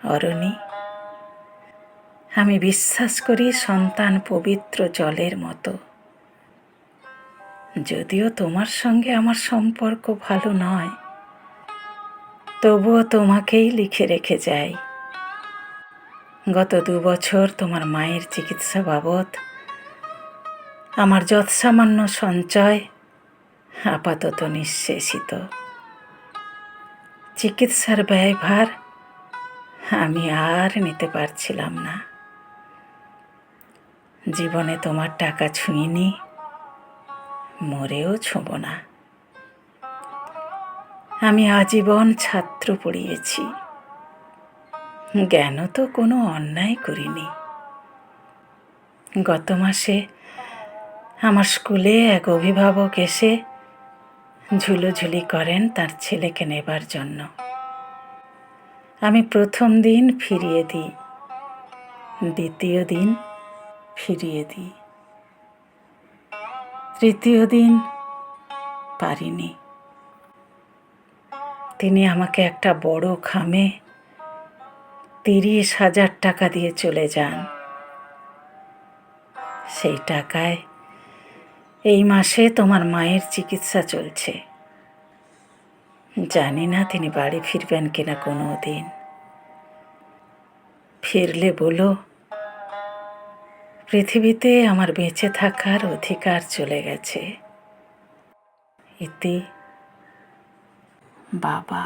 অরণি, আমি বিশ্বাস করি সন্তান পবিত্র জলের মতো। যদিও তোমার সঙ্গে আমার সম্পর্ক ভালো নয়, তবুও তোমাকেই লিখে রেখে যাই। গত 2 বছর তোমার মায়ের চিকিৎসা বাবদ আমার যৎসামান্য সঞ্চয় আপাতত নিঃশেষিত। চিকিৎসার ব্যয়ভার আমি আর নিতে পারছিলাম না। জীবনে তোমার টাকা ছুঁইনি, মরেও ছোঁব না। আমি আজীবন ছাত্র পড়িয়েছি, জ্ঞানও তো কোনো অন্যায় করিনি। গত মাসে আমার স্কুলে এক অভিভাবক এসে ঝুলোঝুলি করেন তার ছেলেকে নেবার জন্য। আমি প্রথম দিন ফিরিয়ে দিই, দ্বিতীয় দিন ফিরিয়ে দিই, তৃতীয় দিন পারিনি। তিনি আমাকে একটা বড় খামে 30,000 টাকা দিয়ে চলে যান। সেই টাকায় এই মাসে তোমার মায়ের চিকিৎসা চলছে। জানি না তিনি বাড়ি ফিরবেন কিনা কোনো দিন। ফিরলে বলো, পৃথিবীতে আমার বেঁচে থাকার অধিকার চলে গেছে। ইতি, বাবা।